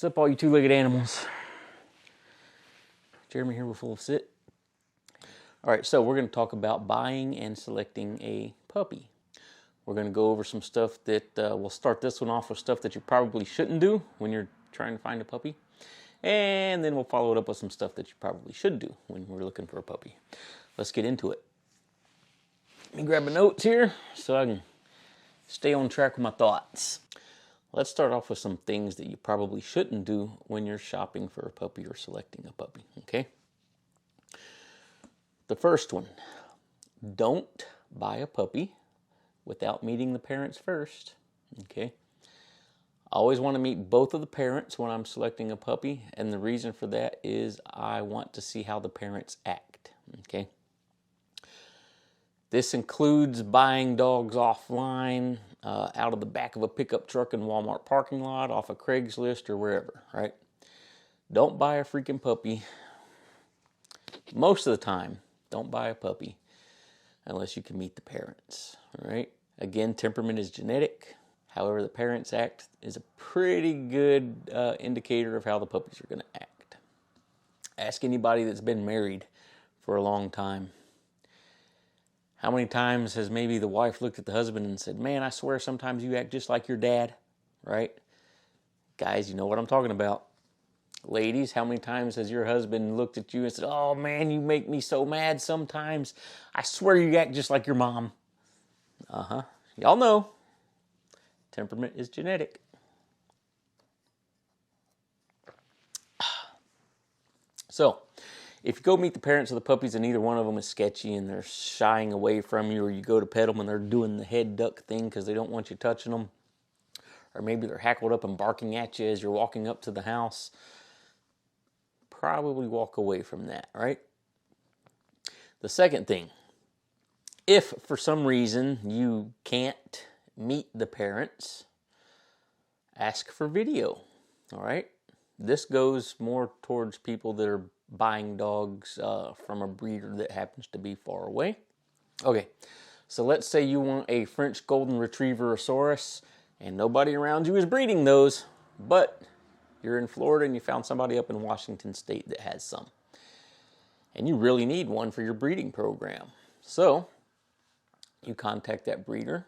What's up, all you two-legged animals? Jeremy here with Full of Sit. All right, so we're going to talk about buying and selecting a puppy. We're going to go over some stuff that we'll start this one off with stuff that you probably shouldn't do when you're trying to find a puppy. And then we'll follow it up with some stuff that you probably should do when we're looking for a puppy. Let's get into it. Let me grab my notes here so I can stay on track with my thoughts. Let's start off with some things that you probably shouldn't do when you're shopping for a puppy or selecting a puppy, okay? The first one, don't buy a puppy without meeting the parents first, okay? I always want to meet both of the parents when I'm selecting a puppy, and the reason for that is I want to see how the parents act, okay? This includes buying dogs offline, out of the back of a pickup truck in Walmart parking lot, off of Craigslist or wherever, right? Don't buy a freaking puppy. Most of the time, don't buy a puppy unless you can meet the parents, all right? Again, temperament is genetic. However, the parents act is a pretty good indicator of how the puppies are going to act. Ask anybody that's been married for a long time. How many times has maybe the wife looked at the husband and said, man, I swear sometimes you act just like your dad, right? Guys, you know what I'm talking about. Ladies, how many times has your husband looked at you and said, oh man, you make me so mad sometimes. I swear you act just like your mom. Y'all know. Temperament is genetic. So, if you go meet the parents of the puppies and either one of them is sketchy and they're shying away from you, or you go to pet them and they're doing the head duck thing because they don't want you touching them, or maybe they're hackled up and barking at you as you're walking up to the house, probably walk away from that, right? The second thing, if for some reason you can't meet the parents, ask for video, all right? This goes more towards people that are buying dogs from a breeder that happens to be far away. Okay, so let's say you want a French Golden Retriever Saurus and nobody around you is breeding those, but you're in Florida and you found somebody up in Washington State that has some. And you really need one for your breeding program. So you contact that breeder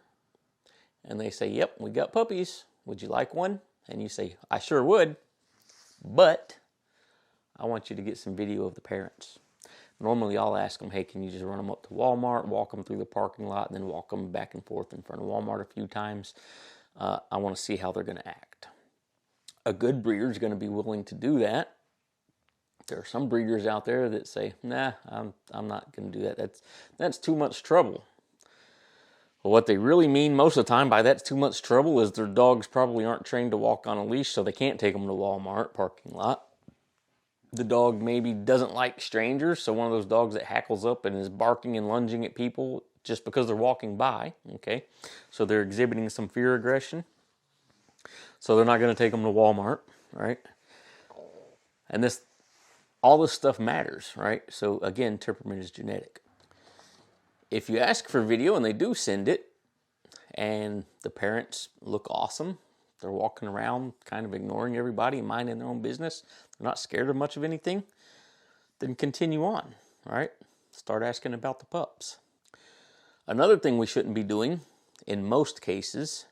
and they say, yep, we got puppies. Would you like one? And you say, I sure would, but I want you to get some video of the parents. Normally I'll ask them, hey, can you just run them up to Walmart, walk them through the parking lot, and then walk them back and forth in front of Walmart a few times. I want to see how they're going to act. A good breeder is going to be willing to do that. There are some breeders out there that say, nah, I'm not going to do that. That's too much trouble. Well, what they really mean most of the time by that's too much trouble is their dogs probably aren't trained to walk on a leash, so they can't take them to Walmart parking lot. The dog maybe doesn't like strangers, so one of those dogs that hackles up and is barking and lunging at people just because they're walking by, okay? So they're exhibiting some fear aggression. So they're not going to take them to Walmart, right? And all this stuff matters, right? So again, temperament is genetic. If you ask for video and they do send it, and the parents look awesome, they're walking around kind of ignoring everybody, minding their own business, they're not scared of much of anything, then continue on, all right? Start asking about the pups. Another thing we shouldn't be doing, in most cases,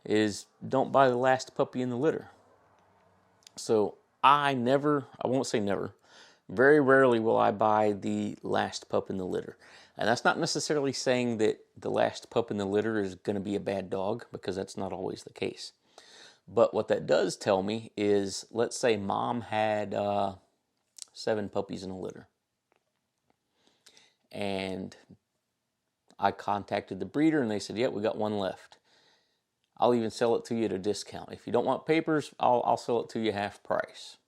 is don't buy the last puppy in the litter. So I won't say never, very rarely will I buy the last pup in the litter. And that's not necessarily saying that the last pup in the litter is going to be a bad dog, because that's not always the case. But what that does tell me is, let's say mom had 7 puppies in a litter. And I contacted the breeder and they said, yep, we got one left. I'll even sell it to you at a discount. If you don't want papers, I'll sell it to you half price.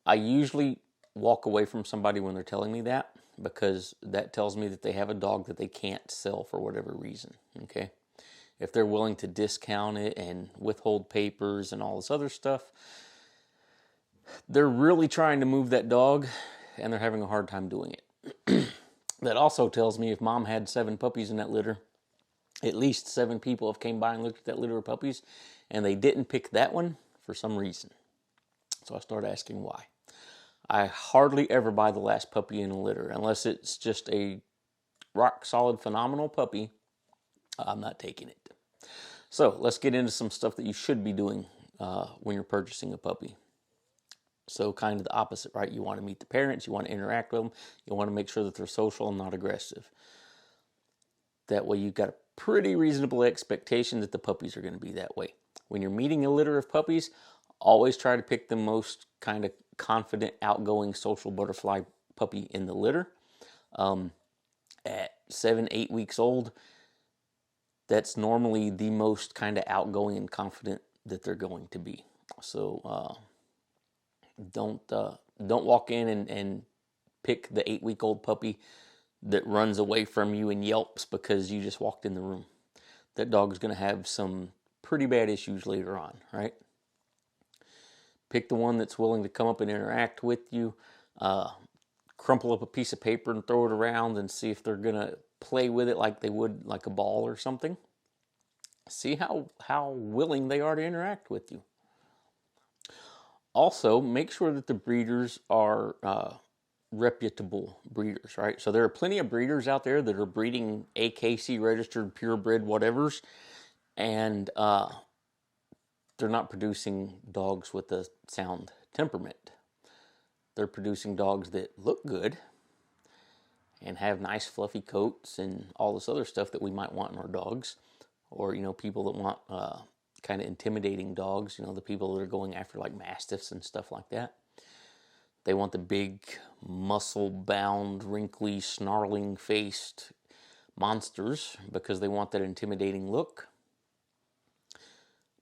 I usually walk away from somebody when they're telling me that, because that tells me that they have a dog that they can't sell for whatever reason, okay? If they're willing to discount it and withhold papers and all this other stuff, they're really trying to move that dog and they're having a hard time doing it. That also tells me if mom had 7 puppies in that litter, at least 7 people have came by and looked at that litter of puppies and they didn't pick that one for some reason. So I started asking why. I hardly ever buy the last puppy in a litter unless it's just a rock solid, phenomenal puppy. I'm not taking it. So let's get into some stuff that you should be doing when you're purchasing a puppy. So kind of the opposite, right? You want to meet the parents, you want to interact with them, you want to make sure that they're social and not aggressive. That way you've got a pretty reasonable expectation that the puppies are going to be that way. When you're meeting a litter of puppies, always try to pick the most kind of confident, outgoing, social butterfly puppy in the litter. At 7-8 weeks old, that's normally the most kind of outgoing and confident that they're going to be. So don't walk in and pick the 8-week-old puppy that runs away from you and yelps because you just walked in the room. That dog's going to have some pretty bad issues later on, right? Pick the one that's willing to come up and interact with you. Crumple up a piece of paper and throw it around and see if they're going to play with it like they would like a ball or something. See how willing they are to interact with you. Also, make sure that the breeders are reputable breeders, right? So there are plenty of breeders out there that are breeding AKC registered, purebred whatevers, and they're not producing dogs with a sound temperament. They're producing dogs that look good and have nice fluffy coats and all this other stuff that we might want in our dogs. Or, people that want kind of intimidating dogs, the people that are going after like mastiffs and stuff like that. They want the big, muscle-bound, wrinkly, snarling-faced monsters because they want that intimidating look.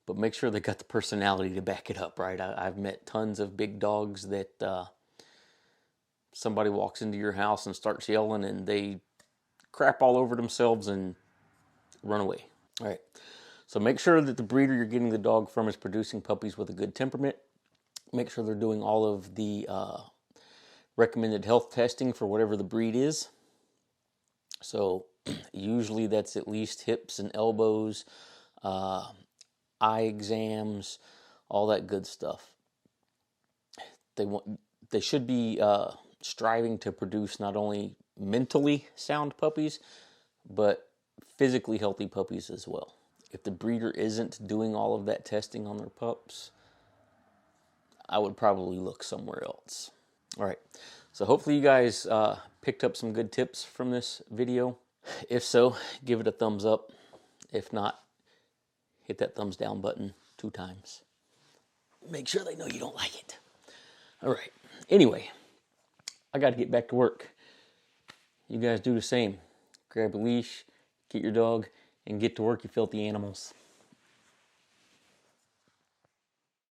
But make sure they got the personality to back it up, right? I've met tons of big dogs that somebody walks into your house and starts yelling and they crap all over themselves and run away. All right. So make sure that the breeder you're getting the dog from is producing puppies with a good temperament. Make sure they're doing all of the recommended health testing for whatever the breed is. So usually that's at least hips and elbows, eye exams, all that good stuff. They should be striving to produce not only mentally sound puppies, but physically healthy puppies as well. If the breeder isn't doing all of that testing on their pups, I would probably look somewhere else. All right, so hopefully you guys picked up some good tips from this video. If so, give it a thumbs up. If not, hit that thumbs down button 2 times. Make sure they know you don't like it. All right, anyway, I got to get back to work. You guys do the same. Grab a leash, get your dog, and get to work, you filthy animals.